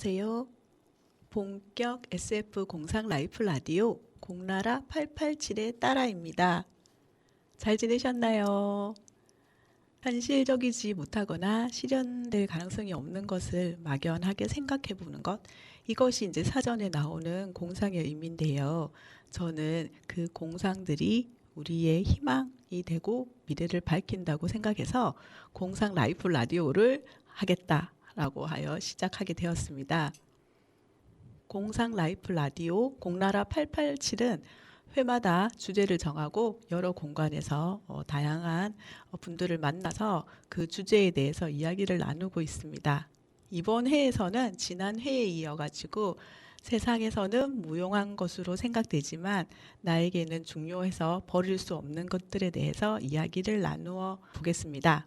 안녕하세요. 본격 SF 공상 라이프 라디오 공나라 887의 따라입니다. 잘 지내셨나요? 현실적이지 못하거나 실현될 가능성이 없는 것을 막연하게 생각해 보는 것. 이것이 이제 사전에 나오는 공상의 의미인데요. 저는 그 공상들이 우리의 희망이 되고 미래를 밝힌다고 생각해서 공상 라이프 라디오를 하겠다라고 하여 시작하게 되었습니다. 공상 라이프 라디오 공나라 887은 회마다 주제를 정하고 여러 공간에서 다양한 분들을 만나서 그 주제에 대해서 이야기를 나누고 있습니다. 이번 회에서는 지난 회에 이어가지고 세상에서는 무용한 것으로 생각되지만 나에게는 중요해서 버릴 수 없는 것들에 대해서 이야기를 나누어 보겠습니다.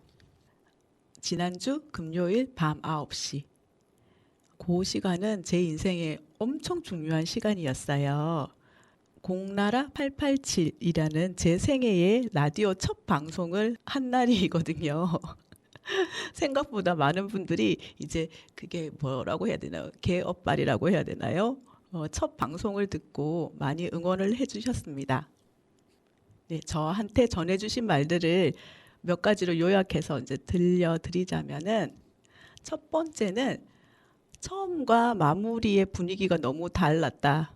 지난주 금요일 밤 9시. 그 시간은 제 인생에 엄청 중요한 시간이었어요. 공나라 887이라는 제 생애의 라디오 첫 방송을 한 날이거든요. 생각보다 많은 분들이 이제 그게 뭐라고 해야 되나요? 개업발이라고 해야 되나요? 첫 방송을 듣고 많이 응원을 해주셨습니다. 네, 저한테 전해주신 말들을 몇 가지로 요약해서 이제 들려드리자면은 첫 번째는 처음과 마무리의 분위기가 너무 달랐다.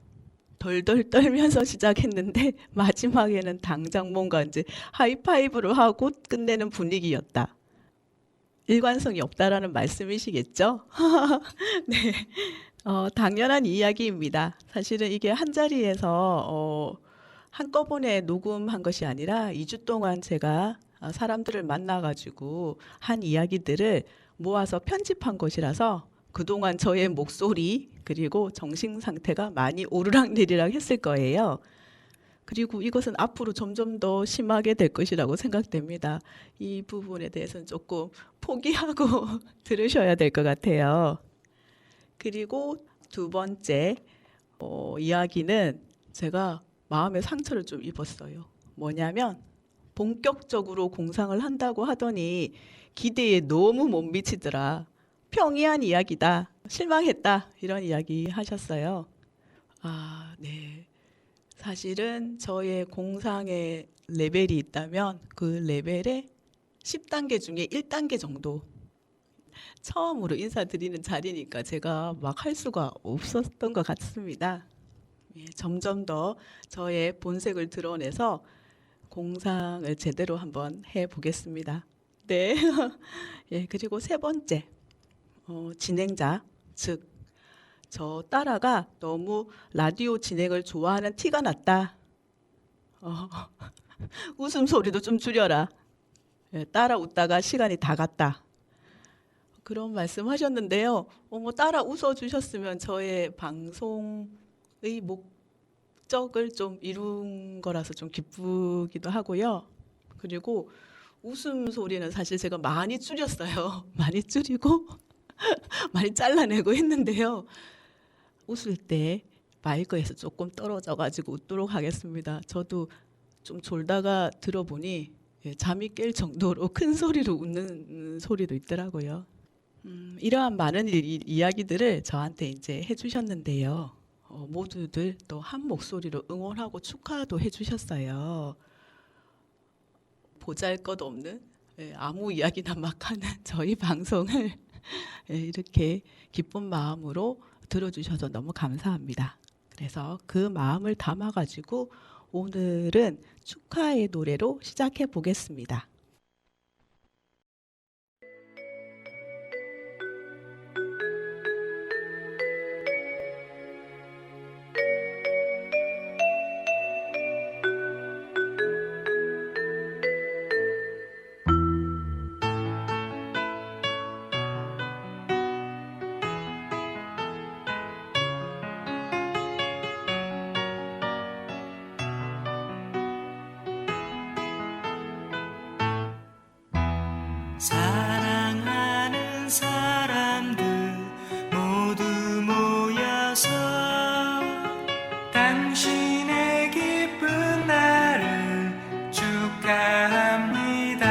덜덜 떨면서 시작했는데 마지막에는 당장 뭔가 이제 하이파이브를 하고 끝내는 분위기였다. 일관성이 없다라는 말씀이시겠죠? 네, 당연한 이야기입니다. 사실은 이게 한 자리에서 한꺼번에 녹음한 것이 아니라 2주 동안 제가 사람들을 만나가지고 한 이야기들을 모아서 편집한 것이라서 그동안 저의 목소리 그리고 정신 상태가 많이 오르락내리락 했을 거예요. 그리고 이것은 앞으로 점점 더 심하게 될 것이라고 생각됩니다. 이 부분에 대해서는 조금 포기하고 들으셔야 될 것 같아요. 그리고 두 번째 이야기는 제가 마음의 상처를 좀 입었어요. 뭐냐면 본격적으로 공상을 한다고 하더니 기대에 너무 못 미치더라. 평이한 이야기다. 실망했다. 이런 이야기 하셨어요. 아, 네. 사실은 저의 공상의 레벨이 있다면 그 레벨의 10단계 중에 1단계 정도. 처음으로 인사드리는 자리니까 제가 막 할 수가 없었던 것 같습니다. 예, 점점 더 저의 본색을 드러내서 공상을 제대로 한번 해보겠습니다. 네. 예, 그리고 세 번째. 진행자, 즉, 저 딸아가 너무 라디오 진행을 좋아하는 티가 났다. 웃음소리도 좀 줄여라. 예, 딸아 웃다가 시간이 다 갔다. 그런 말씀 하셨는데요. 딸아 웃어주셨으면 저의 방송의 목적을 좀 이룬 거라서 좀 기쁘기도 하고요. 그리고 웃음소리는 사실 제가 많이 줄였어요. 많이 줄이고 많이 잘라내고 했는데요. 웃을 때 마이크에서 조금 떨어져가지고 웃도록 하겠습니다. 저도 좀 졸다가 들어보니 잠이 깰 정도로 큰 소리로 웃는 소리도 있더라고요. 이러한 많은 이야기들을 저한테 이제 해주셨는데요. 모두들 또 한 목소리로 응원하고 축하도 해주셨어요. 보잘것없는 아무 이야기나 막 하는 저희 방송을 이렇게 기쁜 마음으로 들어주셔서 너무 감사합니다. 그래서 그 마음을 담아가지고 오늘은 축하의 노래로 시작해 보겠습니다. 사랑하는 사람들 모두 모여서 당신의 기쁜 날을 축하합니다.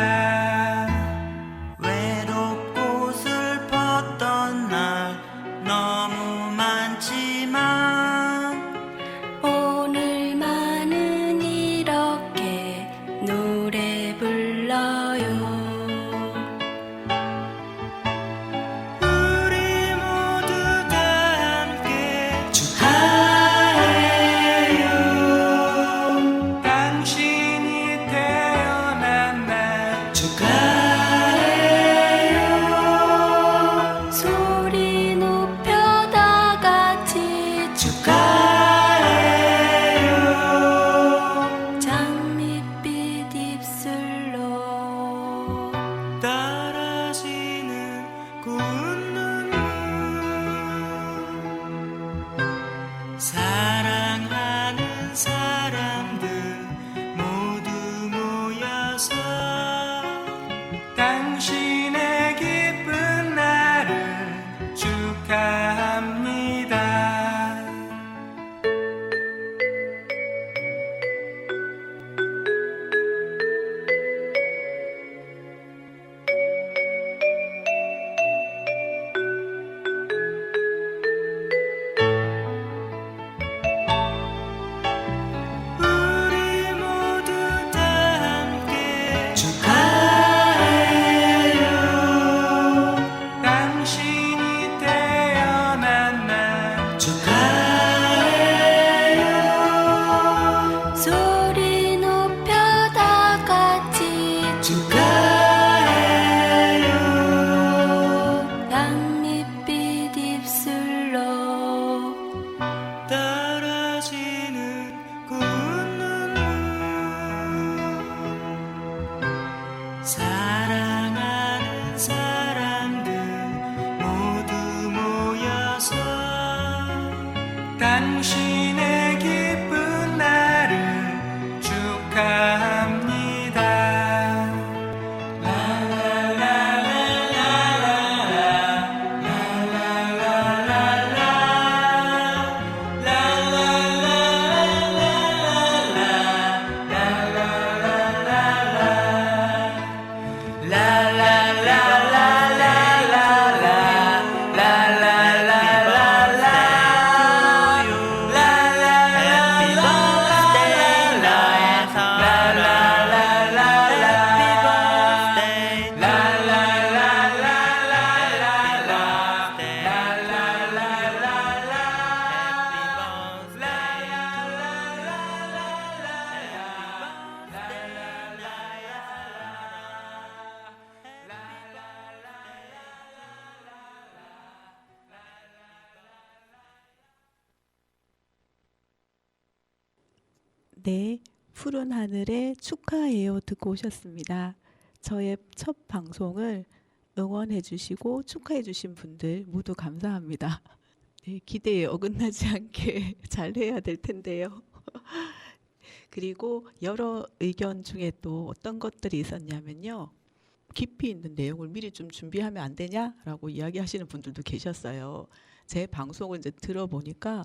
외롭고 슬펐던 날 너무 사랑하는 사람들 모두 모여서 당신의 기쁜 날을 축하합니다. 우리 모두 다 함께 축하해요. 당신이 태어난 날 축하해요. 소리 높여 다 같이 축하해요. 양릿빛 입술로 떨어지는 고운 눈물 사랑하는 사람들 모두 모여서 당신의 기쁜 날을 축하합니다. 네, 푸른 하늘에 축하해요 듣고 오셨습니다. 저의 첫 방송을 응원해 주시고 축하해 주신 분들 모두 감사합니다. 네, 기대에 어긋나지 않게 잘 해야 될 텐데요. 그리고 여러 의견 중에 또 어떤 것들이 있었냐면요. 깊이 있는 내용을 미리 좀 준비하면 안 되냐라고 이야기하시는 분들도 계셨어요. 제 방송을 이제 들어보니까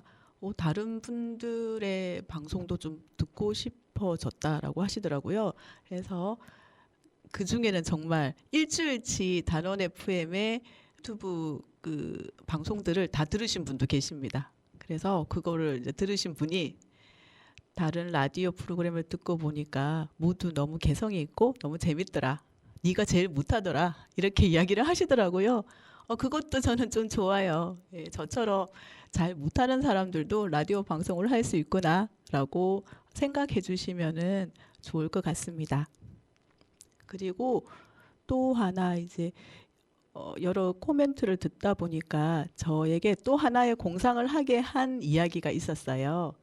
다른 분들의 방송도 좀 듣고 싶어졌다라고 하시더라고요. 그래서 그 중에는 정말 일주일치 단원 FM의 유튜브 그 방송들을 다 들으신 분도 계십니다. 그래서 그거를 이제 들으신 분이 다른 라디오 프로그램을 듣고 보니까 모두 너무 개성이 있고 너무 재밌더라. 네가 제일 못하더라. 이렇게 이야기를 하시더라고요. 그것도 저는 좀 좋아요. 예, 저처럼 잘 못하는 사람들도 라디오 방송을 할 수 있구나라고 생각해 주시면은 좋을 것 같습니다. 그리고 또 하나 이제 여러 코멘트를 듣다 보니까 저에게 또 하나의 공상을 하게 한 이야기가 있었어요.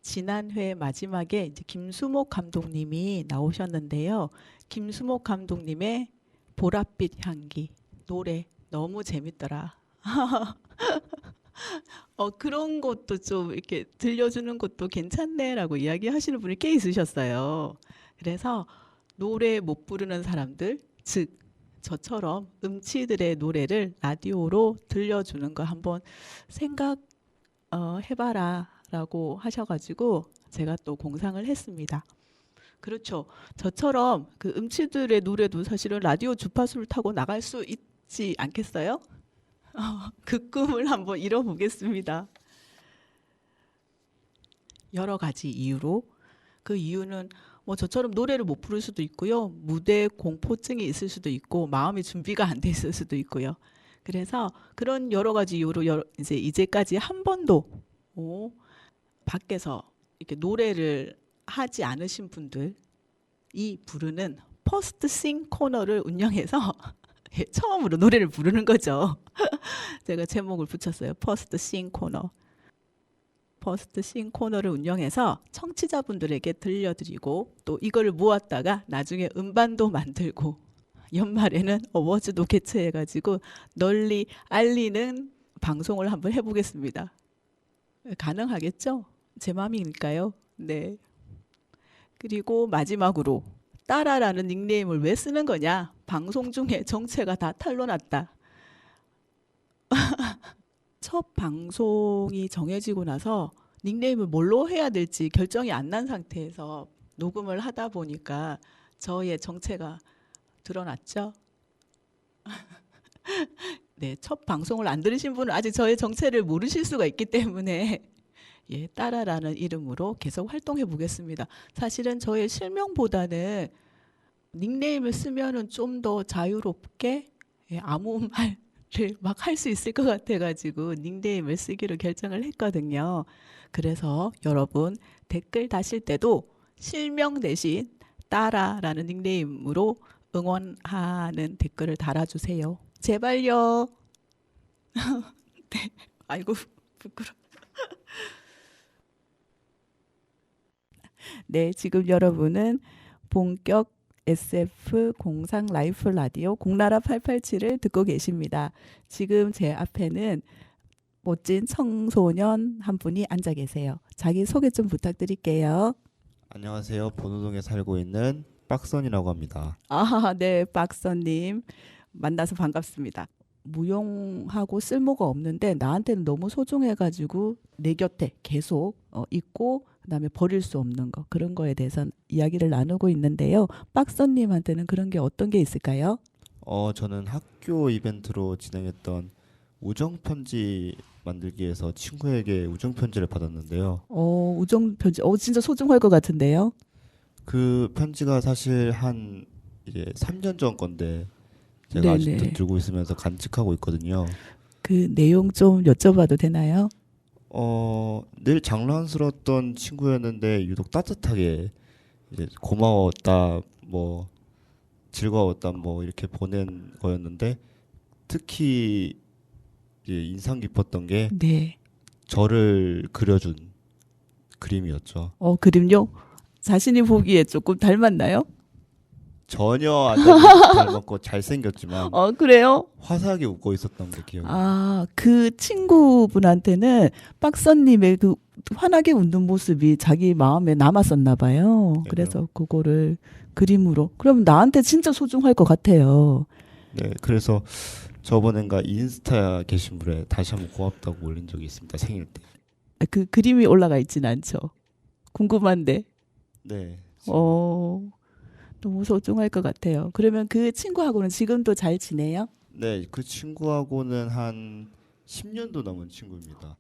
지난 회 마지막에 이제 김수목 감독님이 나오셨는데요. 김수목 감독님의 보랏빛 향기 노래 너무 재밌더라. 그런 것도 좀 이렇게 들려주는 것도 괜찮네라고 이야기하시는 분이 꽤 있으셨어요. 그래서 노래 못 부르는 사람들, 즉 저처럼 음치들의 노래를 라디오로 들려주는 거 한번 해봐라 라고 하셔가지고 제가 또 공상을 했습니다. 그렇죠. 저처럼 그 음치들의 노래도 사실은 라디오 주파수를 타고 나갈 수 있지 않겠어요? 그 꿈을 한번 이뤄보겠습니다. 여러 가지 이유로. 그 이유는 뭐 저처럼 노래를 못 부를 수도 있고요. 무대 공포증이 있을 수도 있고 마음의 준비가 안 돼 있을 수도 있고요. 그래서 그런 여러 가지 이유로 이제까지 한 번도 밖에서 이렇게 노래를 하지 않으신 분들이 부르는 퍼스트 싱 코너를 운영해서 처음으로 노래를 부르는 거죠. 제가 제목을 붙였어요. 퍼스트 싱 코너. 퍼스트 싱 코너를 운영해서 청취자분들에게 들려드리고 또 이거를 모았다가 나중에 음반도 만들고 연말에는 어워즈도 개최해가지고 널리 알리는 방송을 한번 해보겠습니다. 가능하겠죠? 제 마음이니까요. 네. 그리고 마지막으로 따라라는 닉네임을 왜 쓰는 거냐? 방송 중에 정체가 다 탄로났다. 첫 방송이 정해지고 나서 닉네임을 뭘로 해야 될지 결정이 안 난 상태에서 녹음을 하다 보니까 저의 정체가 드러났죠. 네, 첫 방송을 안 들으신 분은 아직 저의 정체를 모르실 수가 있기 때문에 예, 따라라는 이름으로 계속 활동해 보겠습니다. 사실은 저의 실명보다는 닉네임을 쓰면은 좀 더 자유롭게 예, 아무 말을 막 할 수 있을 것 같아가지고 닉네임을 쓰기로 결정을 했거든요. 그래서 여러분 댓글 다실 때도 실명 대신 따라라는 닉네임으로 응원하는 댓글을 달아주세요. 제발요. 네, 아이고 부끄러. 네, 지금 여러분은 본격 SF 공상 라이프 라디오 공나라 887을 듣고 계십니다. 지금 제 앞에는 멋진 청소년 한 분이 앉아 계세요. 자기 소개 좀 부탁드릴게요. 안녕하세요. 본호동에 살고 있는 빡선이라고 합니다. 아, 네, 박선님 만나서 반갑습니다. 무용하고 쓸모가 없는데 나한테는 너무 소중해가지고 내 곁에 계속 있고 그다음에 버릴 수 없는 거 그런 거에 대해서 이야기를 나누고 있는데요. 박선님한테는 그런 게 어떤 게 있을까요? 저는 학교 이벤트로 진행했던 우정 편지 만들기에서 친구에게 우정 편지를 받았는데요. 우정 편지, 진짜 소중할 것 같은데요. 그 편지가 사실 한 이제 3년 전 건데 제가 네네. 아직도 들고 있으면서 간직하고 있거든요. 그 내용 좀 여쭤봐도 되나요? 늘 장난스러웠던 친구였는데 유독 따뜻하게 이제 고마웠다, 뭐 즐거웠다, 뭐 이렇게 보낸 거였는데 특히 이제 인상 깊었던 게 네. 저를 그려준 그림이었죠. 그림요? 자신이 보기에 조금 닮았나요? 전혀 안 닮았고 잘생겼지만 그래요? 화사하게 웃고 있었던 게 기억이 나요. 아, 그 친구분한테는 박선님의 그 환하게 웃는 모습이 자기 마음에 남았었나 봐요. 네, 그래서 그거를 그림으로. 그럼 나한테 진짜 소중할 것 같아요. 네, 그래서 저번엔가 인스타 게시물에 다시 한번 고맙다고 올린 적이 있습니다. 생일 때. 그 그림이 올라가 있진 않죠. 궁금한데. 네. 너무 소중할 것 같아요. 그러면 그 친구하고는 지금도 잘 지내요? 네, 그 친구하고는 한 10년도 넘은 친구입니다.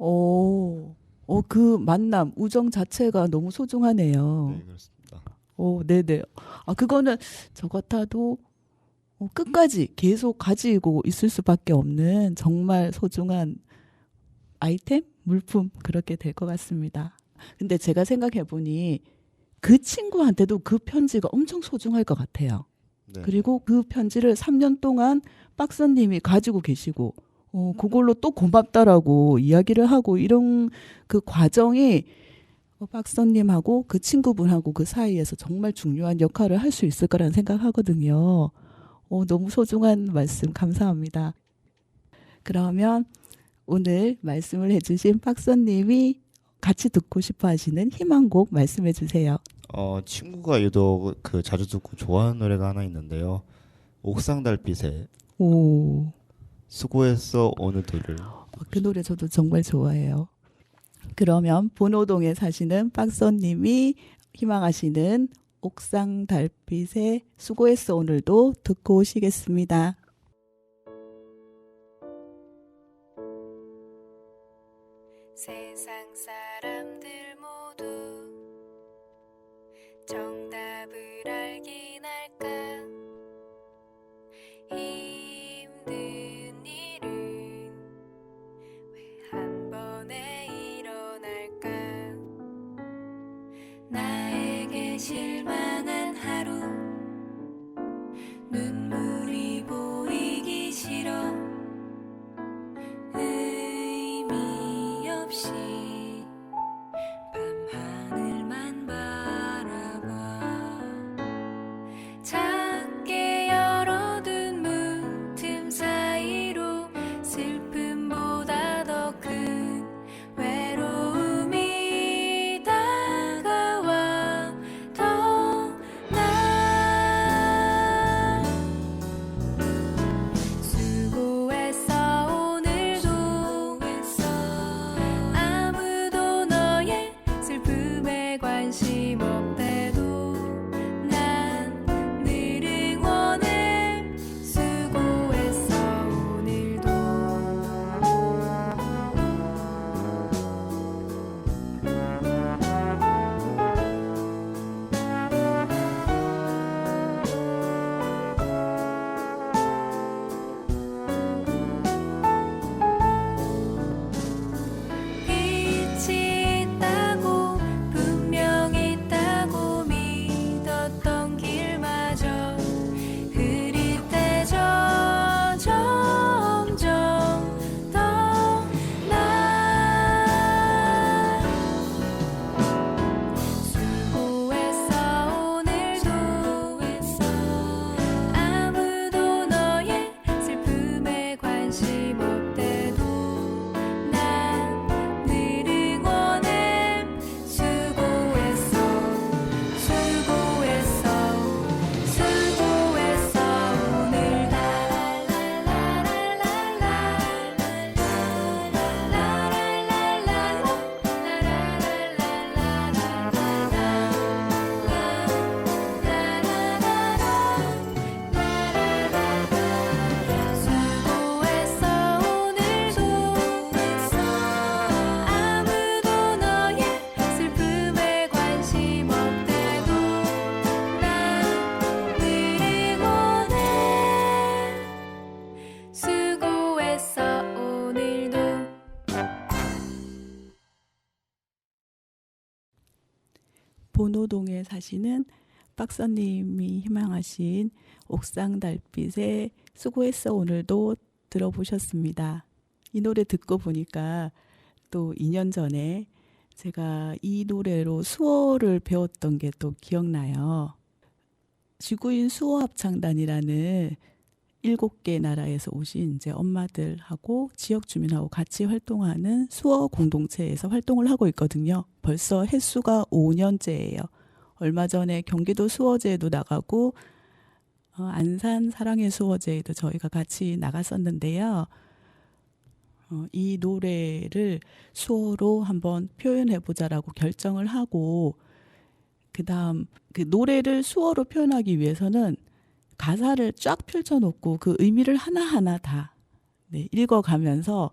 그 만남, 우정 자체가 너무 소중하네요. 네, 그렇습니다. 네네. 그거는 저 같아도 끝까지 계속 가지고 있을 수밖에 없는 정말 소중한 아이템, 물품 그렇게 될 것 같습니다. 근데 제가 생각해 보니 그 친구한테도 그 편지가 엄청 소중할 것 같아요. 네. 그리고 그 편지를 3년 동안 박사님이 가지고 계시고 그걸로 또 고맙다라고 이야기를 하고 이런 그 과정이 박사님하고 그 친구분하고 그 사이에서 정말 중요한 역할을 할 수 있을 거라는 생각하거든요. 너무 소중한 말씀 감사합니다. 그러면 오늘 말씀을 해주신 박사님이 같이 듣고 싶어 하시는 희망곡 말씀해 주세요. 친구가 유독 그 자주 듣고 좋아하는 노래가 하나 있는데요. 옥상 달빛에 오, 수고했어 오늘도를. 그 노래 저도 정말 좋아해요. 그러면 본호동에 사시는 박선님이 희망하시는 옥상 달빛에 수고했어 오늘도 듣고 오시겠습니다. 세상 사람들 모두 정답을 알긴 할까 힘든 일은 왜 한 번에 일어날까 나에게 실망한 하루 눈물이 보이기 싫어 의미 없이 밤하늘만 바라봐 작게 열어둔 문틈 사이로 슬픔보다 더 큰 외로움 본호동에 사시는 박사님이 희망하신 옥상 달빛에 수고했어 오늘도 들어보셨습니다. 이 노래 듣고 보니까 또 2년 전에 제가 이 노래로 수어를 배웠던 게 또 기억나요. 지구인 수어합창단이라는 7개 나라에서 오신 이제 엄마들하고 지역 주민하고 같이 활동하는 수어 공동체에서 활동을 하고 있거든요. 벌써 횟수가 5년째예요. 얼마 전에 경기도 수어제에도 나가고 안산 사랑의 수어제에도 저희가 같이 나갔었는데요. 이 노래를 수어로 한번 표현해보자라고 결정을 하고 그다음 그 노래를 수어로 표현하기 위해서는 가사를 쫙 펼쳐놓고 그 의미를 하나하나 다 읽어가면서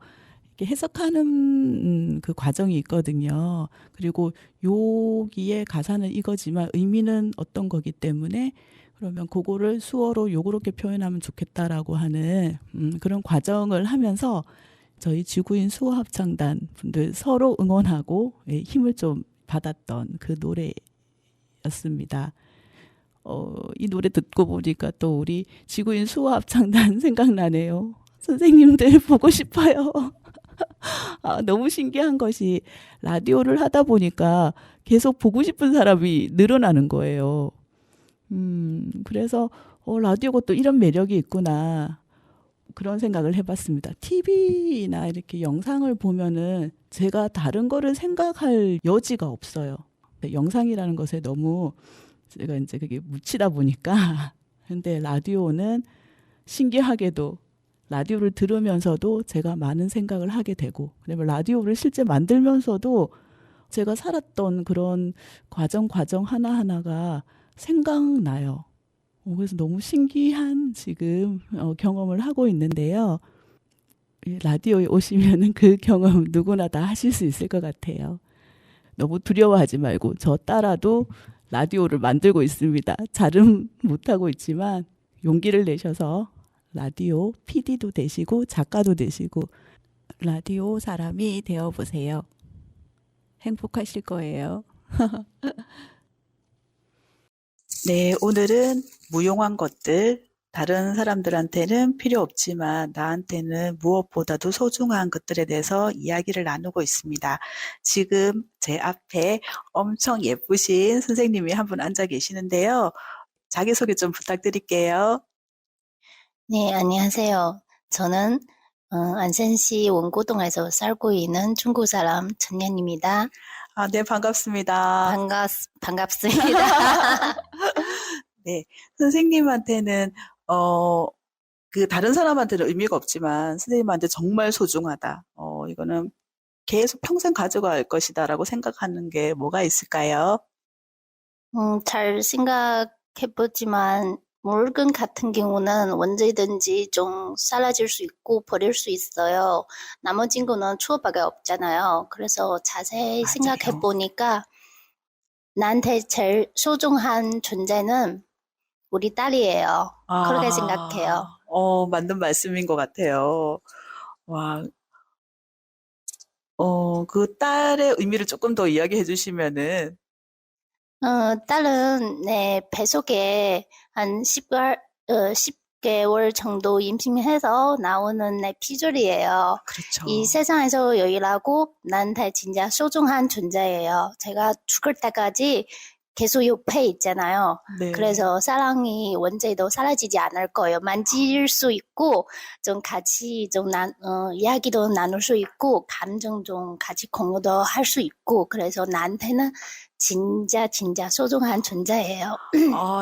이렇게 해석하는 그 과정이 있거든요. 그리고 여기에 가사는 이거지만 의미는 어떤 거기 때문에 그러면 그거를 수어로 요렇게 표현하면 좋겠다라고 하는 그런 과정을 하면서 저희 지구인 수어합창단 분들 서로 응원하고 힘을 좀 받았던 그 노래였습니다. 이 노래 듣고 보니까 또 우리 지구인 수어합창단 생각나네요. 선생님들 보고 싶어요. 너무 신기한 것이 라디오를 하다 보니까 계속 보고 싶은 사람이 늘어나는 거예요. 그래서 라디오가 또 이런 매력이 있구나. 그런 생각을 해봤습니다. TV나 이렇게 영상을 보면은 제가 다른 거를 생각할 여지가 없어요. 영상이라는 것에 너무 제가 이제 그게 묻히다 보니까. 근데 라디오는 신기하게도 라디오를 들으면서도 제가 많은 생각을 하게 되고, 그다음에 라디오를 실제 만들면서도 제가 살았던 그런 과정 하나하나가 생각나요. 그래서 너무 신기한 지금 경험을 하고 있는데요. 라디오에 오시면은 그 경험 누구나 다 하실 수 있을 것 같아요. 너무 두려워하지 말고 저 따라도 라디오를 만들고 있습니다. 잘은 못하고 있지만 용기를 내셔서 라디오 PD도 되시고 작가도 되시고 라디오 사람이 되어보세요. 행복하실 거예요. 네, 오늘은 무용한 것들, 다른 사람들한테는 필요 없지만 나한테는 무엇보다도 소중한 것들에 대해서 이야기를 나누고 있습니다. 지금 제 앞에 엄청 예쁘신 선생님이 한 분 앉아 계시는데요. 자기소개 좀 부탁드릴게요. 네, 안녕하세요. 저는 안산시 원고동에서 살고 있는 중국 사람陈년입니다. 네, 반갑습니다. 반갑습니다. 네, 선생님한테는 그 다른 사람한테는 의미가 없지만 선생님한테 정말 소중하다. 이거는 계속 평생 가져갈 것이다라고 생각하는 게 뭐가 있을까요? 잘 생각해보지만 물건 같은 경우는 언제든지 좀 사라질 수 있고 버릴 수 있어요. 나머진 거는 추억밖에 없잖아요. 그래서 자세히 맞아요. 생각해보니까 나한테 제일 소중한 존재는 우리 딸이에요. 그렇게 생각해요. 맞는 말씀인 것 같아요. 와, 그 딸의 의미를 조금 더 이야기해 주시면은. 딸은 내 뱃속에 한 10개월 정도 임신해서 나오는 내 피줄이에요. 그렇죠. 이 세상에서 유일하고 나한테 진짜 소중한 존재예요. 제가 죽을 때까지 계속 옆에 있잖아요. 네. 그래서 사랑이 언제도 사라지지 않을 거예요. 만질 수 있고 좀 같이 좀 이야기도 나눌 수 있고 감정 좀 같이 공유도 할 수 있고 그래서 나한테는 진짜 소중한 존재예요.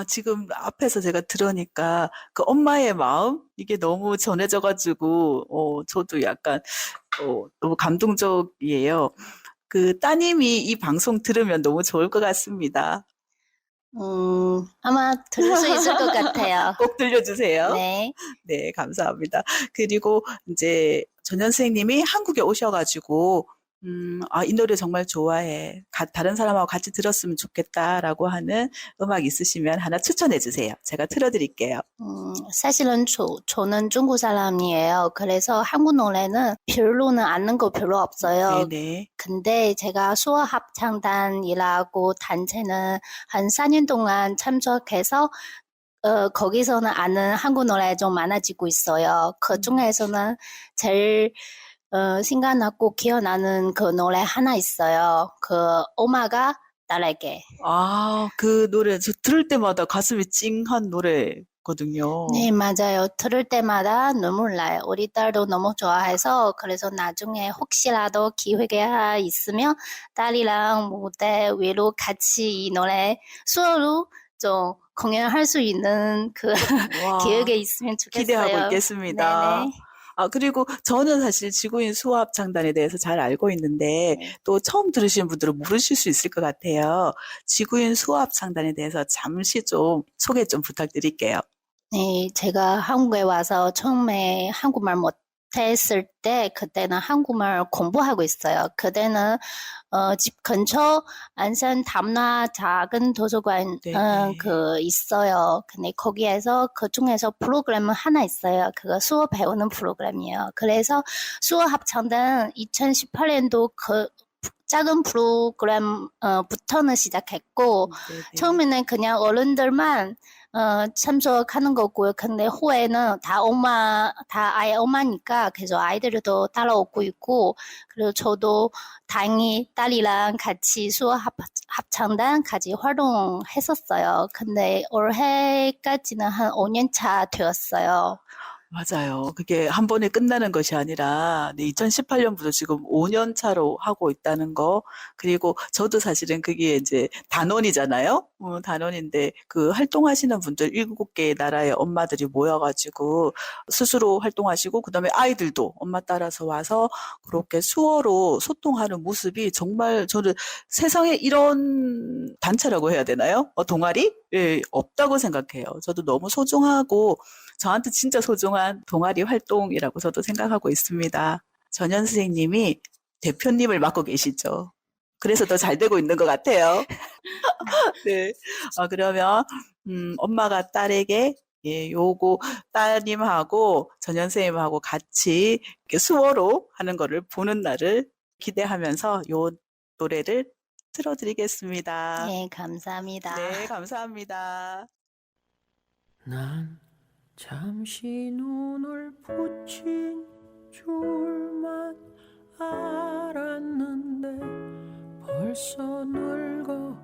지금 앞에서 제가 들으니까 그 엄마의 마음 이게 너무 전해져가지고 저도 약간 너무 감동적이에요. 그 따님이 이 방송 들으면 너무 좋을 것 같습니다. 아마 들을 수 있을 것 같아요. 꼭 들려주세요. 네. 네, 감사합니다. 그리고 이제 전현 선생님이 한국에 오셔가지고 이 노래 정말 좋아해. 다른 사람하고 같이 들었으면 좋겠다라고 하는 음악 있으시면 하나 추천해 주세요. 제가 틀어드릴게요. 사실은 저는 중국 사람이에요. 그래서 한국 노래는 별로는 아는 거 별로 없어요. 네네. 근데 제가 수어 합창단이라고 단체는 한 4년 동안 참석해서 거기서는 아는 한국 노래 좀 많아지고 있어요. 그 중에서는 제일 생각나고 기억나는 그 노래 하나 있어요. 그 엄마가 딸에게. 그 노래 저 들을 때마다 가슴이 찡한 노래거든요. 네, 맞아요. 들을 때마다 눈물 나요. 우리 딸도 너무 좋아해서 그래서 나중에 혹시라도 기회가 있으면 딸이랑 무대 위로 같이 이 노래 수어로 좀 공연할 수 있는 그 와, 기회가 있으면 좋겠어요. 기대하고 있겠습니다. 네네. 그리고 저는 사실 지구인 수호합창단에 대해서 잘 알고 있는데 네. 또 처음 들으시는 분들은 모르실 수 있을 것 같아요. 지구인 수호합창단에 대해서 잠시 좀 소개 좀 부탁드릴게요. 네, 제가 한국에 와서 처음에 한국말 못했을 때 그때는 한국말 공부하고 있어요. 그때는 집 근처 안산 담나 작은 도서관 네. 그 있어요. 근데 거기에서 그 중에서 프로그램은 하나 있어요. 그거 수어 배우는 프로그램이에요. 그래서 수어 합창단 2018년도 그 작은 프로그램부터는 시작했고 네네. 처음에는 그냥 어른들만 참석하는 거고요. 근데 후에는 다 아이 엄마니까 계속 아이들도 따라오고 있고, 그리고 저도 다행히 딸이랑 같이 수어 합창단 같이 활동했었어요. 근데 올해까지는 한 5년 차 되었어요. 맞아요. 그게 한 번에 끝나는 것이 아니라 2018년부터 지금 5년 차로 하고 있다는 거. 그리고 저도 사실은 그게 이제 단원이잖아요. 단원인데 그 활동하시는 분들 7개의 나라의 엄마들이 모여가지고 스스로 활동하시고 그다음에 아이들도 엄마 따라서 와서 그렇게 수어로 소통하는 모습이 정말 저는 세상에 이런 단체라고 해야 되나요? 동아리? 예, 없다고 생각해요. 저도 너무 소중하고 저한테 진짜 소중한 동아리 활동이라고 저도 생각하고 있습니다. 전현 선생님이 대표님을 맡고 계시죠. 그래서 더 잘 되고 있는 것 같아요. 네. 그러면 엄마가 딸에게 요거 따님하고 전현 선생님하고 같이 이렇게 수어로 하는 거를 보는 날을 기대하면서 요 노래를 틀어드리겠습니다. 네, 감사합니다. 네, 감사합니다. 난 잠시 눈을 붙인 줄만 알았는데 벌써 늙어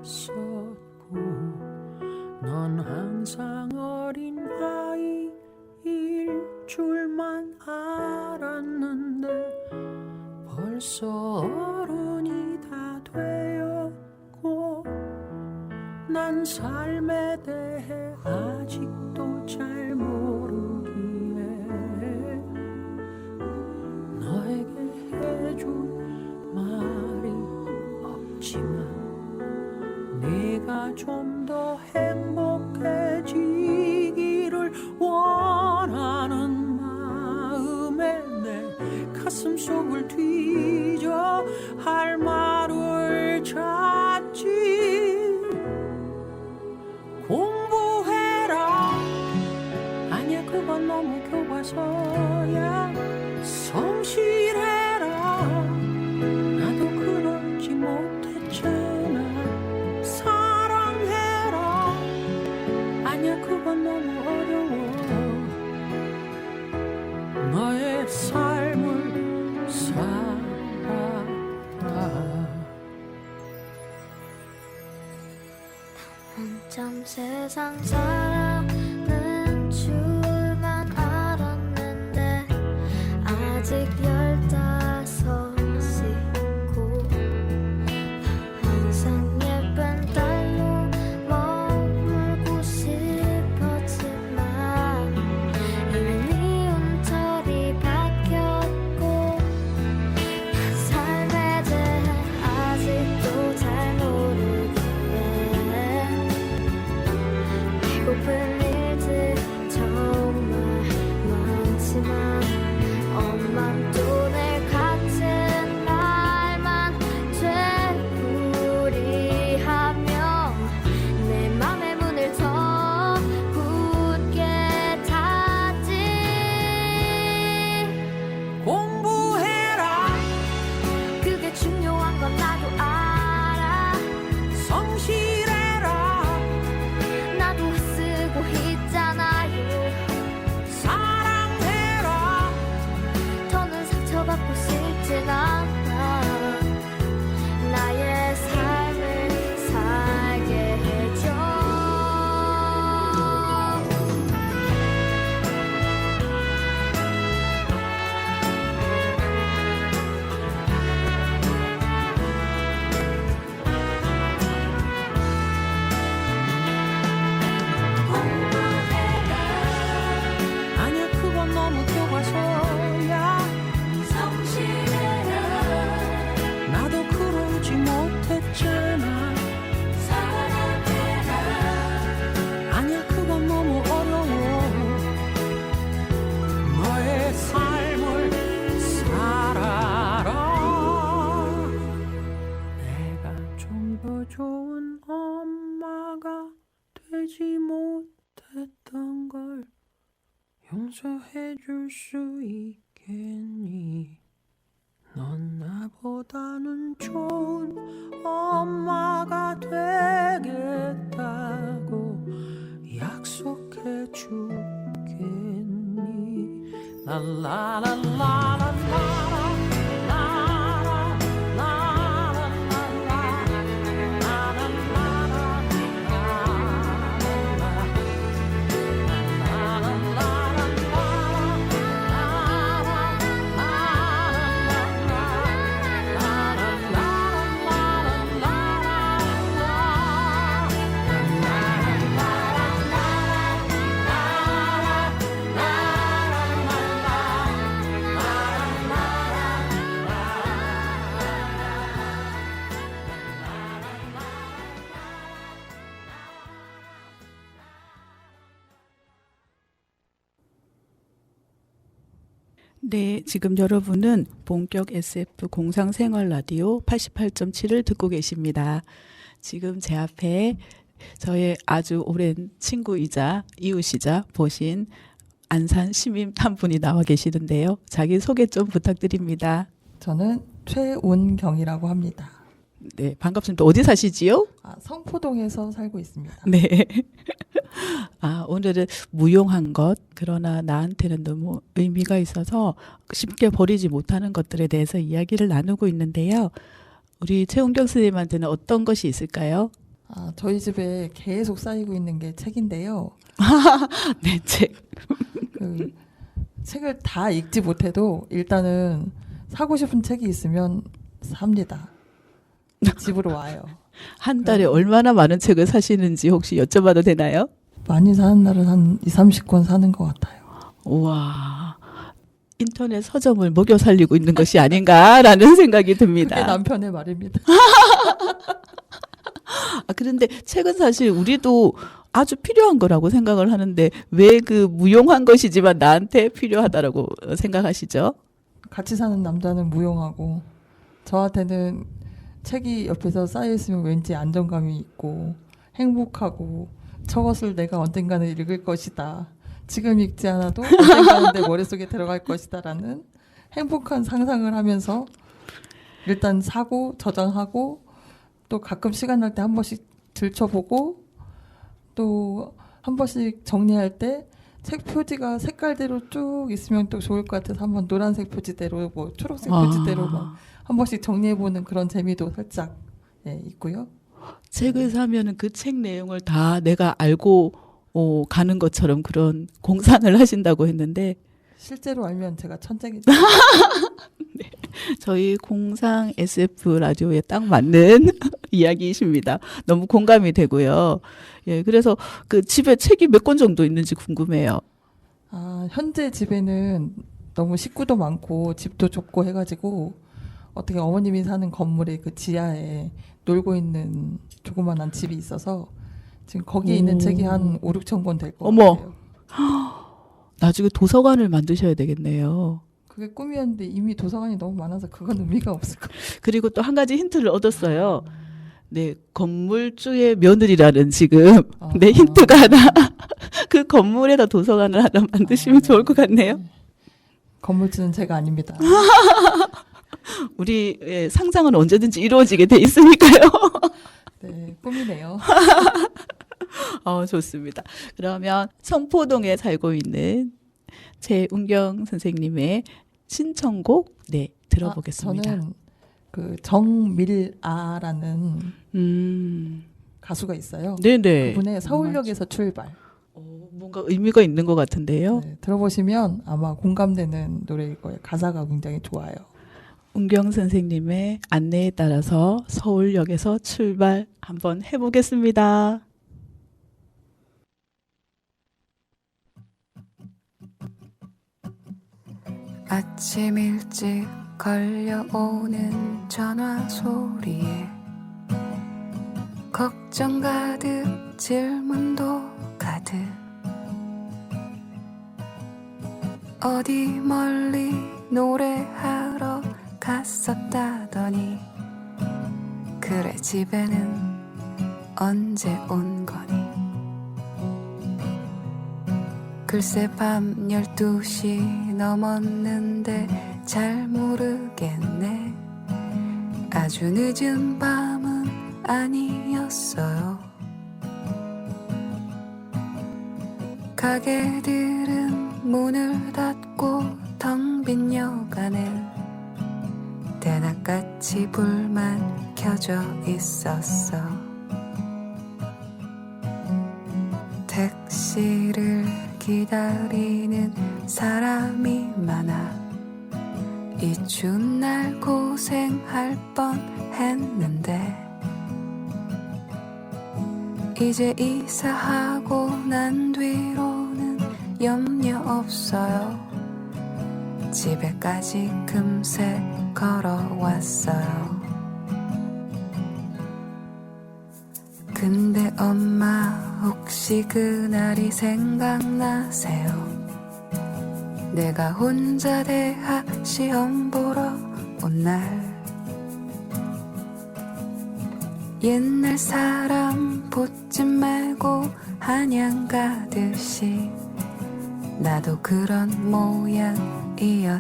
있었고 넌 항상 어린 아이일 줄만 알았는데 벌써 어른이 다 되었고 난 삶에 대해 아직도 잘 모르기에 너에게 해줄 말이 없지만 네가 좀 더 행복해지기를 원하는 마음에 내 가슴 속을 뒤져 할 말을 찾지. 공부해라 아니야 그건 너무 교과서야. 성실해라 나도 그러지 못했잖아. 사랑해라 아니야 그건 너무 어려워. 너의 삶을 살아라. 한참 세상 살아는 줄만 알았는데 아직 15이고 항상 예쁜 딸로 머물고 싶었지만 이미 미움털이 바뀌었고 삶에 대해 아직도 잘 모르기에 용서해 줄 수 있겠니? 넌 나보다는 좋은 엄마가 되겠다고 약속해 주겠니? 네, 지금 여러분은 본격 SF 공상생활 라디오 88.7을 듣고 계십니다. 지금 제 앞에 저의 아주 오랜 친구이자 이웃이자 보신 안산 시민 한 분이 나와 계시는데요. 자기 소개 좀 부탁드립니다. 저는 최운경이라고 합니다. 네, 반갑습니다. 어디 사시지요? 성포동에서 살고 있습니다. 네. 오늘은 무용한 것, 그러나 나한테는 너무 의미가 있어서 쉽게 버리지 못하는 것들에 대해서 이야기를 나누고 있는데요. 우리 최운경 선생님한테는 어떤 것이 있을까요? 저희 집에 계속 쌓이고 있는 게 책인데요. 네, 책. 그 책을 다 읽지 못해도 일단은 사고 싶은 책이 있으면 삽니다. 집으로 와요. 한 달에 얼마나 많은 책을 사시는지 혹시 여쭤봐도 되나요? 많이 사는 날은 한 2, 30권 사는 것 같아요. 우와. 인터넷 서점을 먹여 살리고 있는 것이 아닌가라는 생각이 듭니다. 그게 남편의 말입니다. 그런데 책은 사실 우리도 아주 필요한 거라고 생각을 하는데 왜 그 무용한 것이지만 나한테 필요하다라고 생각하시죠? 같이 사는 남자는 무용하고 저한테는 책이 옆에서 쌓여있으면 왠지 안정감이 있고 행복하고 저것을 내가 언젠가는 읽을 것이다. 지금 읽지 않아도 언젠가는 내 머릿속에 들어갈 것이다 라는 행복한 상상을 하면서 일단 사고 저장하고 또 가끔 시간 날 때 한 번씩 들춰보고 또 한 번씩 정리할 때 책 표지가 색깔대로 쭉 있으면 또 좋을 것 같아서 한번 노란색 표지대로 뭐 초록색 표지대로 막 한 번씩 정리해보는 그런 재미도 살짝 있고요. 책을 사면은 그 책 내용을 다 내가 알고 가는 것처럼 그런 공상을 하신다고 했는데 실제로 알면 제가 천재겠죠. 네, 저희 공상 SF 라디오에 딱 맞는 이야기이십니다. 너무 공감이 되고요. 예, 그래서 그 집에 책이 몇 권 정도 있는지 궁금해요. 현재 집에는 너무 식구도 많고 집도 좁고 해가지고 어떻게 어머님이 사는 건물의 그 지하에 놀고 있는 조그만한 집이 있어서 지금 거기에 있는 책이 한 5, 6천 권 될 것 어머. 같아요. 나중에 도서관을 만드셔야 되겠네요. 그게 꿈이었는데 이미 도서관이 너무 많아서 그건 의미가 없을 것 같아요. 그리고 또 한 가지 힌트를 얻었어요. 네, 건물주의 며느리라는 지금 네 힌트가 하나. 그 건물에다 도서관을 하나 만드시면 좋을 것 같네요. 건물주는 제가 아닙니다. 우리 상상은 언제든지 이루어지게 돼 있으니까요. 네, 꿈이네요. 좋습니다. 그러면 성포동에 살고 있는 최운경 선생님의 신청곡 들어보겠습니다. 저는 그 정밀아라는 가수가 있어요. 네네. 그분의 서울역에서 출발. 뭔가 의미가 있는 것 같은데요. 네, 들어보시면 아마 공감되는 노래일 거예요. 가사가 굉장히 좋아요. 운경 선생님의 안내에 따라서 서울역에서 출발 한번 해보겠습니다. 아침 일찍 걸려오는 전화 소리에 걱정 가득 질문도 가득 어디 멀리 노래하러 갔었다더니 그래 집에는 언제 온 거니 글쎄 밤 12시 넘었는데 잘 모르겠네. 아주 늦은 밤은 아니었어요. 가게들은 문을 닫고 텅 빈 여간엔 대낮같이 불만 켜져 있었어. 택시를 기다리는 사람이 많아 이 추운 날 고생할 뻔했는데 이제 이사하고 난 뒤로는 염려 없어요. 집에까지 금세 걸어왔어요. 근데 엄마 혹시 그날이 생각나세요? 내가 혼자 대학 시험 보러 온 날. 옛날 사람 보쯤 말고 한양 가듯이 나도 그런 모양이었잖아요.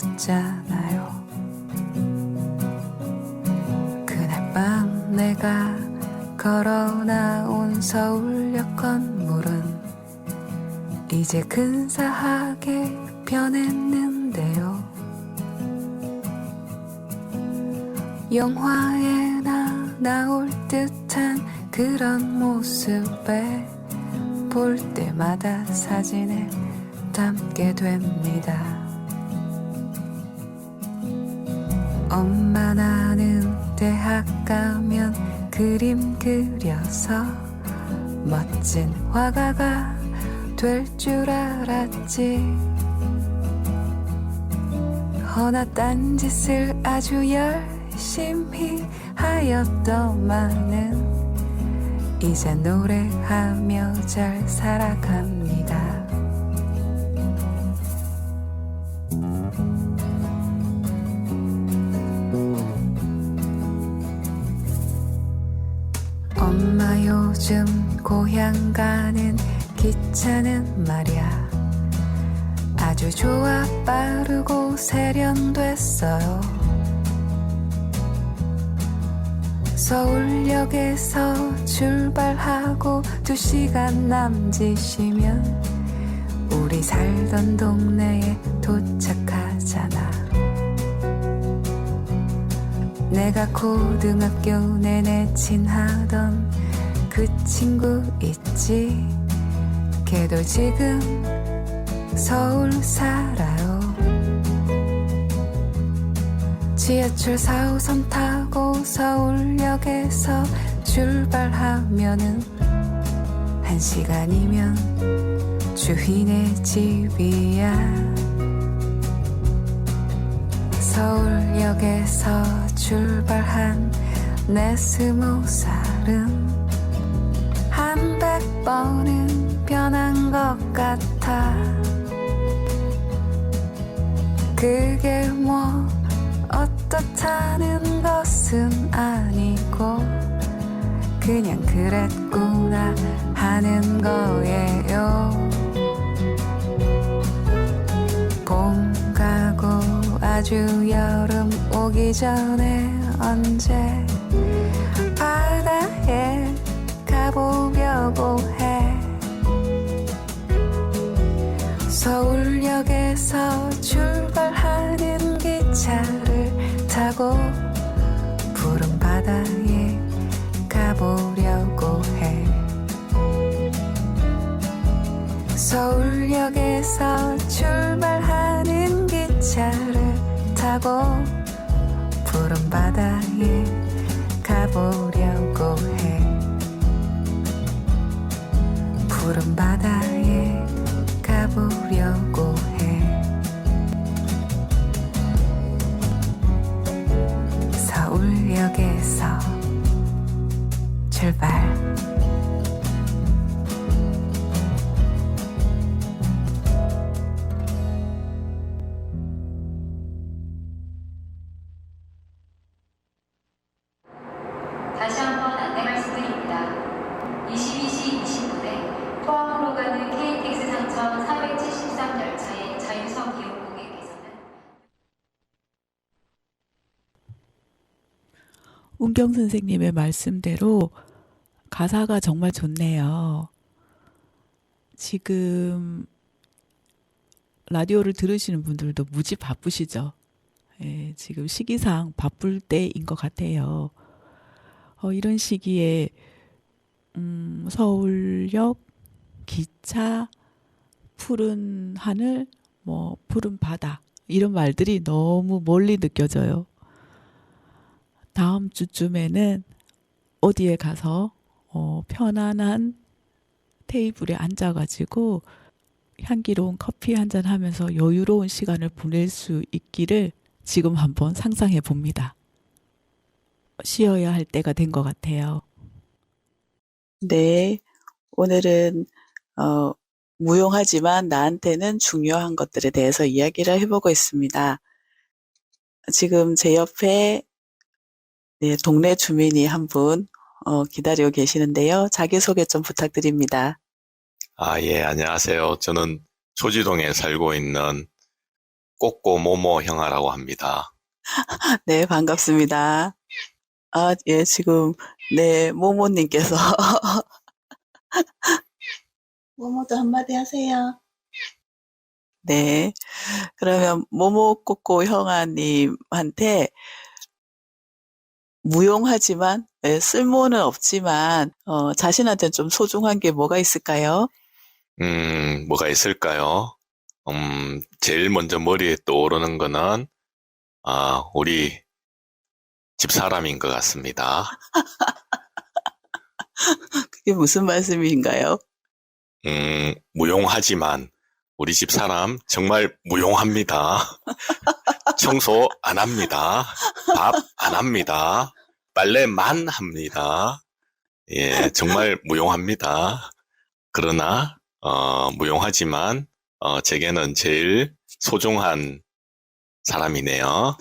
그날 밤 내가 걸어 나온 서울역 건물은 이제 근사하게 변했는데요. 영화에나 나올 듯한 그런 모습에 볼 때마다 사진에 담게 됩니다. 엄마 나는 대학 가면 그림 그려서 멋진 화가가 될 줄 알았지. 허나 딴짓을 아주 열심히 하였더만은 이제 노래하며 잘 살아갑니다. 엄마 요즘 고향 가는 기차는 말야 아주 좋아 빠르고 세련됐어요. 서울역에서 출발하고 2시간 남짓이면 우리 살던 동네에 도착하잖아. 내가 고등학교 내내 친하던 그 친구 있지. 걔도 지금 서울 살아요. 지하철 4호선 타고 서울역에서 출발하면은 1시간이면 주인의 집이야. 서울역에서 출발한 내 20살은 한 100번은 변한 것 같아. 그게 뭐 어떻다는 것은 아니고 그냥 그랬구나 하는 거예요. 봄 가고 아주 여름 오기 전에 언제 바다에 가보려고 해. 서울역에서 출발하는 기차를 타고 푸른 바다에 가보려고 해. 서울역에서 출발하는 기차를 타고 푸른 바다에 가보려고 해. 푸른 바다에 가보려고 해. 서울역에서 출발. 다시 한번 안내 말씀드립니다. 22시 20분에 포항으로 가는 KTX 상천 470 운경 선생님의 말씀대로 가사가 정말 좋네요. 지금 라디오를 들으시는 분들도 무지 바쁘시죠? 예, 지금 시기상 바쁠 때인 것 같아요. 이런 시기에 서울역, 기차, 푸른 하늘, 뭐 푸른 바다 이런 말들이 너무 멀리 느껴져요. 다음 주쯤에는 어디에 가서 편안한 테이블에 앉아가지고 향기로운 커피 한잔 하면서 여유로운 시간을 보낼 수 있기를 지금 한번 상상해 봅니다. 쉬어야 할 때가 된 것 같아요. 네, 오늘은 무용하지만 나한테는 중요한 것들에 대해서 이야기를 해보고 있습니다. 지금 제 옆에 동네 주민이 한 분 기다리고 계시는데요. 자기소개 좀 부탁드립니다. 예, 안녕하세요. 저는 조지동에 살고 있는 꼬꼬모모 형아라고 합니다. 네, 반갑습니다. 예, 지금 모모님께서 모모도 한마디 하세요. 네, 그러면 모모꼬꼬 형아님한테 무용하지만 쓸모는 없지만 자신한테는 좀 소중한 게 뭐가 있을까요? 뭐가 있을까요? 제일 먼저 머리에 떠오르는 거는 우리 집사람인 것 같습니다. 그게 무슨 말씀인가요? 무용하지만 우리 집사람 정말 무용합니다. 청소 안 합니다. 밥 안 합니다. 빨래만 합니다. 예, 정말 무용합니다. 그러나 무용하지만 제게는 제일 소중한 사람이네요.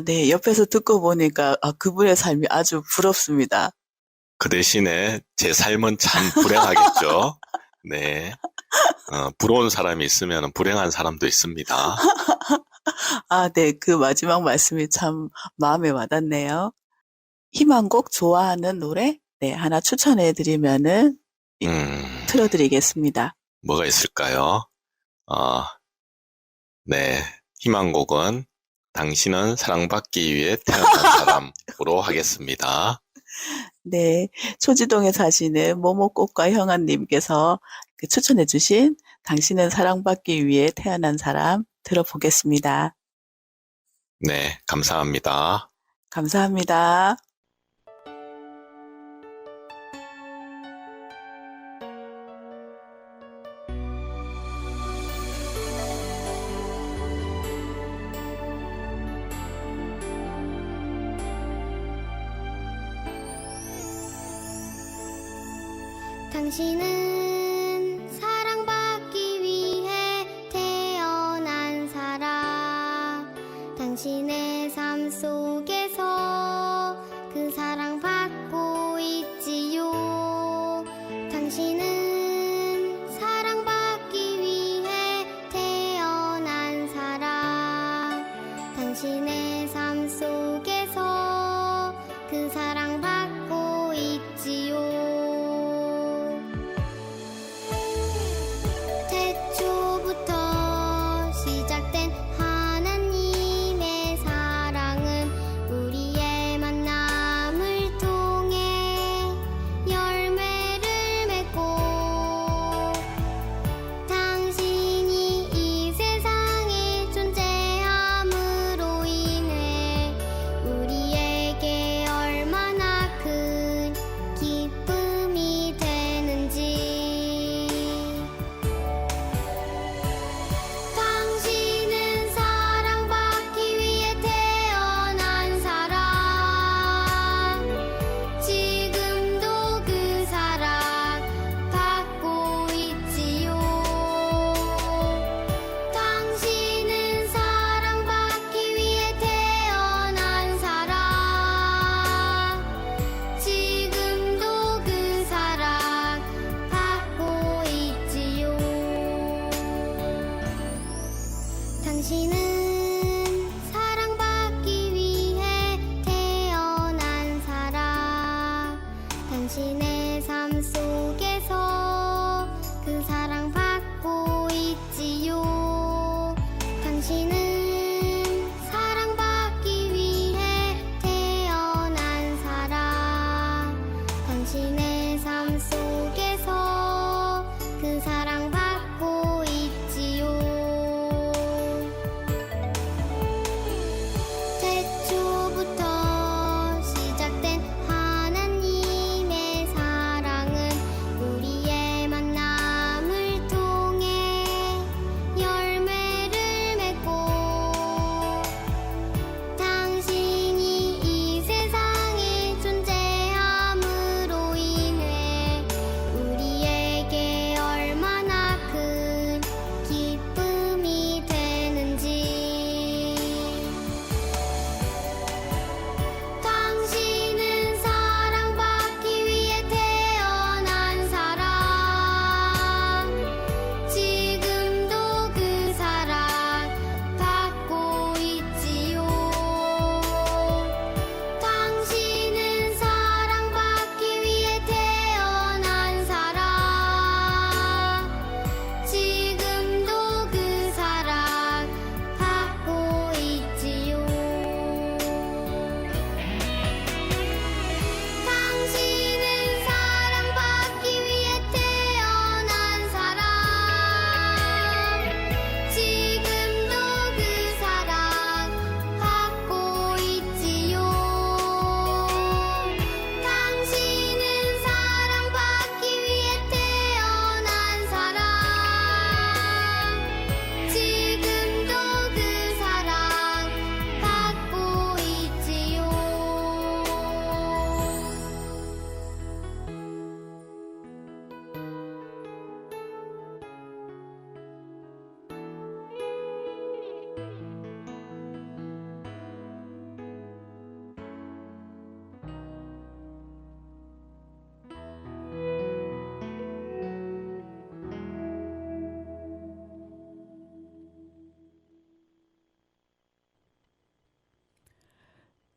네, 옆에서 듣고 보니까 그분의 삶이 아주 부럽습니다. 그 대신에 제 삶은 참 불행하겠죠. 네. 부러운 사람이 있으면 불행한 사람도 있습니다. 네, 그 마지막 말씀이 참 마음에 와닿네요. 희망곡 좋아하는 노래? 네, 하나 추천해드리면은 틀어드리겠습니다. 뭐가 있을까요? 네. 희망곡은 당신은 사랑받기 위해 태어난 사람으로 하겠습니다. 네, 초지동에 사시는 모모꽃과 형아님께서 추천해주신 당신은 사랑받기 위해 태어난 사람 들어보겠습니다. 네, 감사합니다. 감사합니다. 당신은 사랑받기 위해 태어난 사람. 당신의 삶 속에서 그 사랑받고 있지요. 당신은 사랑받기 위해 태어난 사람. 당신의 삶 속에서 그 사랑받고 있지요. 태초부터 시작된 하나님의 사랑은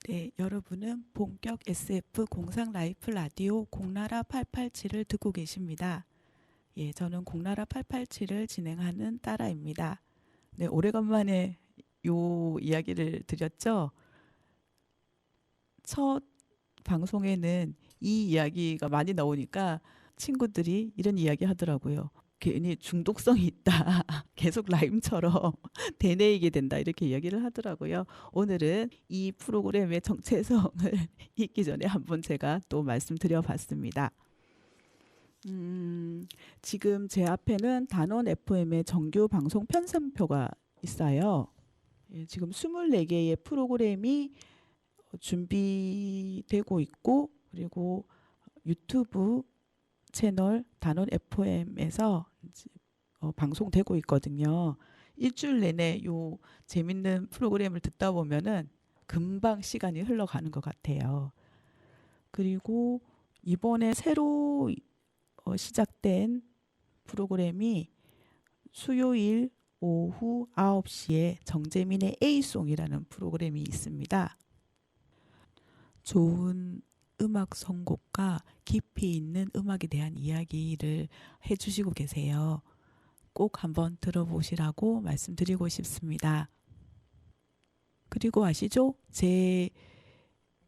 네, 여러분은 본격 SF 공상 라이프 라디오 공나라 887을 듣고 계십니다. 예, 저는 공나라 887을 진행하는 따라입니다. 네, 오래간만에 요 이야기를 드렸죠. 첫 방송에는 이 이야기가 많이 나오니까 친구들이 이런 이야기 하더라고요. 괜히 중독성이 있다. 계속 라임처럼 되뇌이게 된다. 이렇게 이야기를 하더라고요. 오늘은 이 프로그램의 정체성을 잊기 전에 한번 제가 또 말씀드려봤습니다. 지금 제 앞에는 단원 FM의 정규 방송 편성표가 있어요. 예, 지금 24개의 프로그램이 준비되고 있고, 그리고 유튜브 채널 단원 FM에서 방송되고 있거든요. 일주일 내내 요 재밌는 프로그램을 듣다 보면은 금방 시간이 흘러가는 것 같아요. 그리고 이번에 새로 시작된 프로그램이 수요일 오후 9시에 정재민의 A송이라는 프로그램이 있습니다. 좋은 음악 선곡과 깊이 있는 음악에 대한 이야기를 해주시고 계세요. 꼭 한번 들어보시라고 말씀드리고 싶습니다. 그리고 아시죠? 제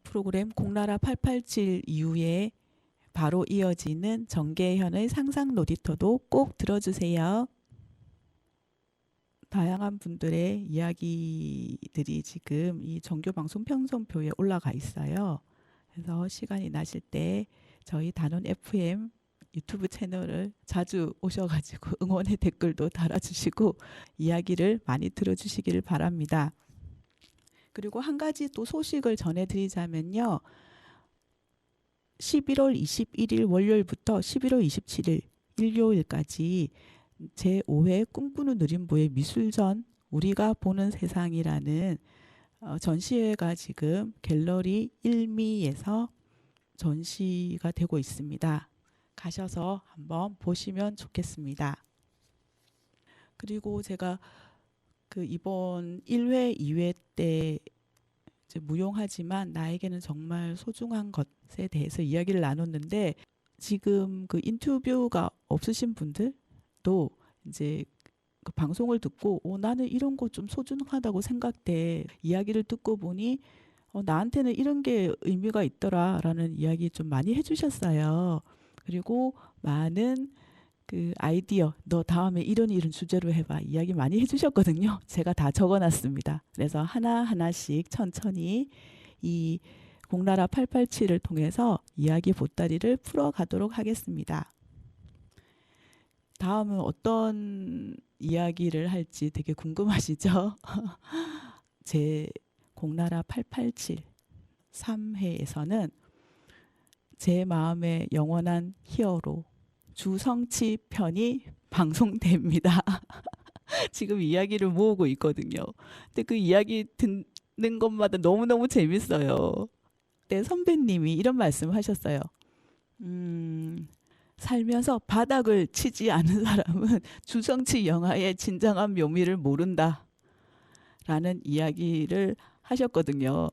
프로그램 공나라 887 이후에 바로 이어지는 정계현의 상상 놀이터도 꼭 들어주세요. 다양한 분들의 이야기들이 지금 이 정규 방송 편성표에 올라가 있어요. 그래서 시간이 나실 때 저희 단원 FM 유튜브 채널을 자주 오셔가지고 응원의 댓글도 달아주시고 이야기를 많이 들어주시기를 바랍니다. 그리고 한 가지 또 소식을 전해드리자면요. 11월 21일 월요일부터 11월 27일 일요일까지 제5회 꿈꾸는 느림보의 미술전 우리가 보는 세상이라는 전시회가 지금 갤러리 1미에서 전시가 되고 있습니다. 가셔서 한번 보시면 좋겠습니다. 그리고 제가 그 이번 1회, 2회 때 이제 무용하지만 나에게는 정말 소중한 것에 대해서 이야기를 나눴는데 지금 그 인터뷰가 없으신 분들도 이제 그 방송을 듣고 나는 이런 거 좀 소중하다고 생각돼. 이야기를 듣고 보니 나한테는 이런 게 의미가 있더라라는 이야기 좀 많이 해주셨어요. 그리고 많은 그 아이디어, 너 다음에 이런 주제로 해봐. 이야기 많이 해주셨거든요. 제가 다 적어놨습니다. 그래서 하나하나씩 천천히 이 공나라 887을 통해서 이야기 보따리를 풀어가도록 하겠습니다. 다음은 어떤 이야기를 할지 되게 궁금하시죠? 제 공나라 887 3회에서는 제 마음의 영원한 히어로 주성치 편이 방송됩니다. 지금 이야기를 모으고 있거든요. 근데 그 이야기 듣는 것마다 너무너무 재밌어요. 네, 선배님이 이런 말씀 하셨어요. 살면서 바닥을 치지 않은 사람은 주성치 영화의 진정한 묘미를 모른다. 라는 이야기를 하셨거든요.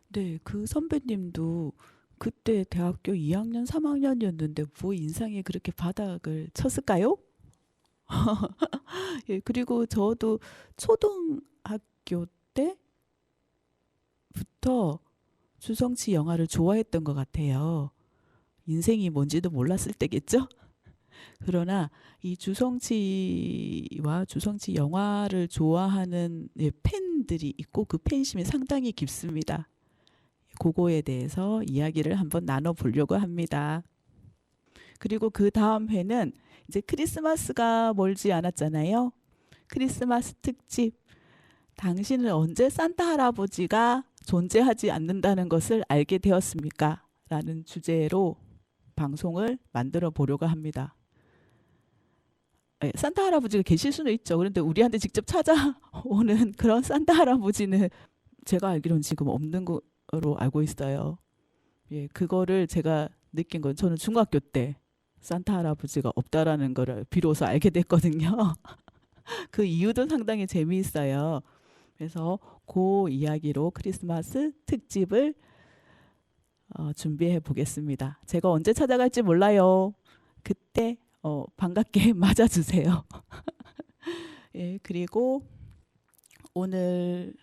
네, 그 선배님도 그때 대학교 2학년, 3학년이었는데 뭐 인상이 그렇게 바닥을 쳤을까요? 예, 그리고 저도 초등학교 때부터 주성치 영화를 좋아했던 것 같아요. 인생이 뭔지도 몰랐을 때겠죠? 그러나 이 주성치와 주성치 영화를 좋아하는 팬들이 있고 그 팬심이 상당히 깊습니다. 그거에 대해서 이야기를 한번 나눠보려고 합니다. 그리고 그 다음 회는 이제 크리스마스가 멀지 않았잖아요. 크리스마스 특집. 당신은 언제 산타 할아버지가 존재하지 않는다는 것을 알게 되었습니까? 라는 주제로 방송을 만들어 보려고 합니다. 산타 할아버지가 계실 수는 있죠. 그런데 우리한테 직접 찾아오는 그런 산타 할아버지는 제가 알기로는 지금 없는 거로 알고 있어요. 예, 그거를 제가 느낀 건 저는 중학교 때 산타 할아버지가 없다라는 거를 비로소 알게 됐거든요. 그 이유도 상당히 재미있어요. 그래서 그 이야기로 크리스마스 특집을 준비해 보겠습니다. 제가 언제 찾아갈지 몰라요. 그때 반갑게 맞아주세요. 예, 그리고 오늘의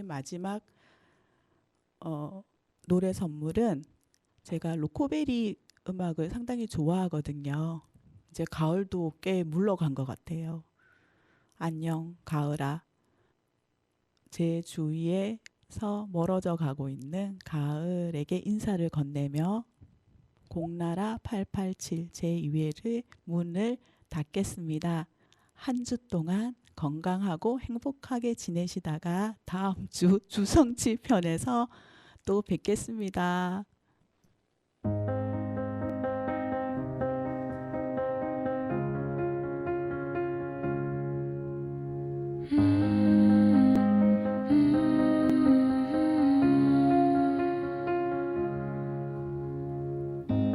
마지막 노래 선물은 제가 로코베리 음악을 상당히 좋아하거든요. 이제 가을도 꽤 물러간 것 같아요. 안녕 가을아. 제 주위에서 멀어져 가고 있는 가을에게 인사를 건네며 공나라 887 제2회를 문을 닫겠습니다. 한 주 동안 건강하고 행복하게 지내시다가 다음 주 주성치 편에서 또 뵙겠습니다.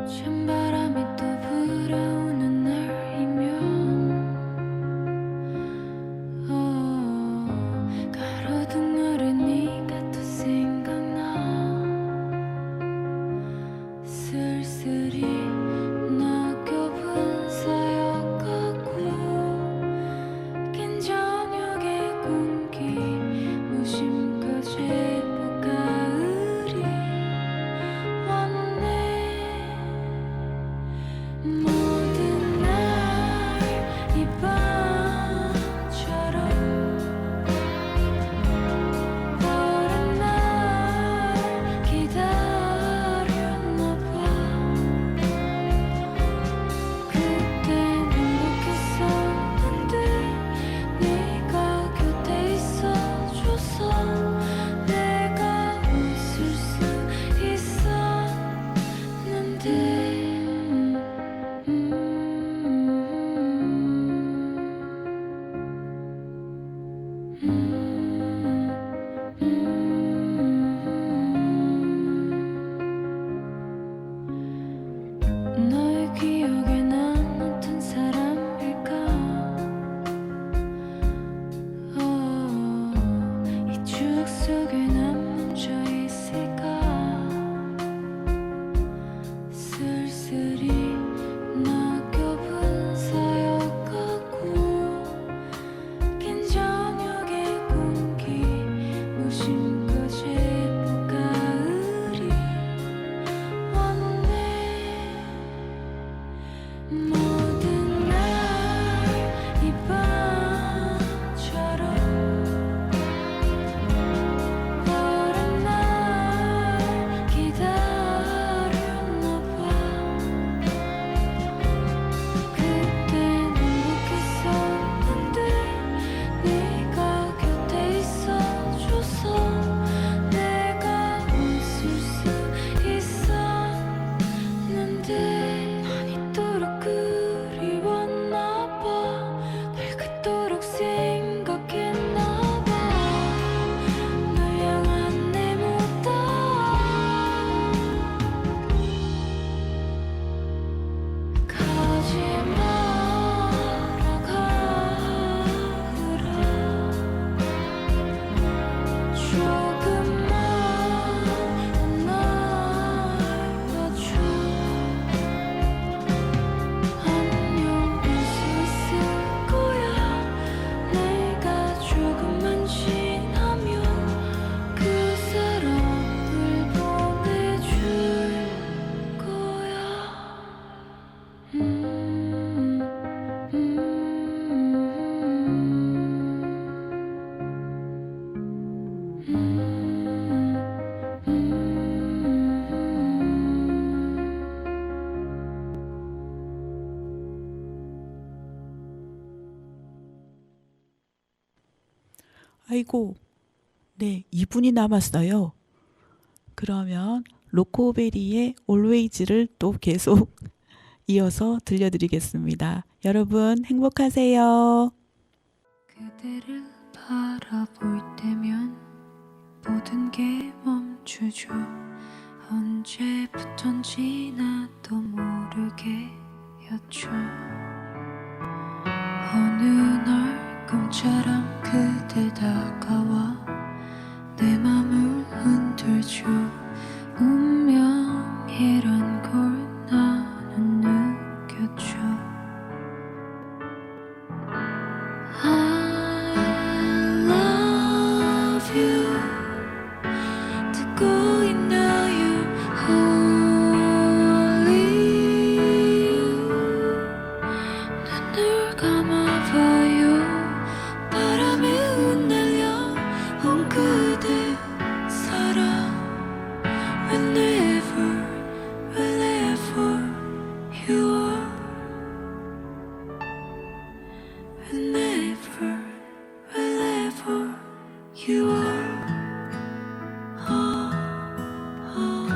찬바람이 또 불어오는 날이면 가로등 어른이가 또 생각나. 쓸쓸히 낙엽은 쌓여가고 긴 저녁의 공기 무심코 제법 가을이 왔네. 모든 날 이 밤처럼 다른 날 기다렸나 봐. 그땐 행복했었는데 네가 곁에 있어줘서 내가 웃을 수 있었는데. 너의 기억에 난 어떤 사람일까? 이 추억 속에 난 멈춰 있을까? 쓸쓸히 낙엽은 쌓여가고 긴 저녁의 공기 무심코 제법 가을이 왔네. 모든 날 이 밤처럼 다른 날 기다렸나 봐. 그땐 행복했었는데 네가 곁에 있어줘서 내가 웃을 수 있었는데. 난 이토록 그리웠나 봐. 날 그토록 생각했나 봐. 널 향한 내 못다 가지 마라 가을아. 조금만 날 봐줘. 안녕 할 수 있을 거야. 내가 조금만 지나면 그 사람을 보내줄 거야. 아이고, 네, 2분이 남았어요. 그러면 로코베리의 Always를 또 계속 이어서 들려드리겠습니다. 여러분 행복하세요. 그대를 바라볼 때면 모든 게 멈추죠. 언제부턴지 나도 모르게였죠. 어느 날 꿈처럼 그대 다가와 내 맘을 흔들죠. 운명이란 걸 나는 느꼈죠. I love you 듣고 있나요? Only you 눈을 감아봐요. 바람에 흩날려 온 그대 사랑 Whenever, wherever you are Whenever, wherever you are Oh, oh.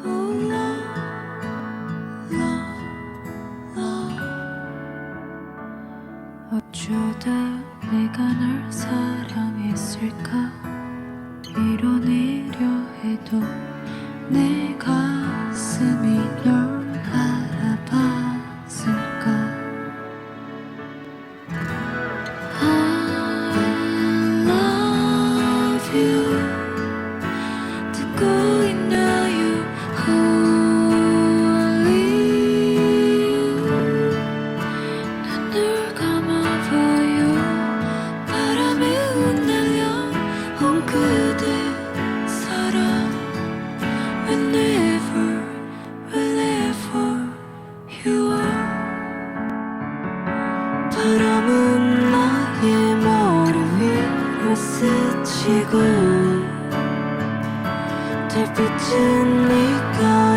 Oh, love, love, love 어쩌다 내가 널 사랑했을까 밀어내려 해도 내 가슴이 널 알아봤을까. I love you 듣고 있나요? Only you 눈을 감아봐요. 바람에 흩날려 온 그대 사랑 Whenever, wherever you are 바람은 나의 머리 위를 스치고 달빛은 네가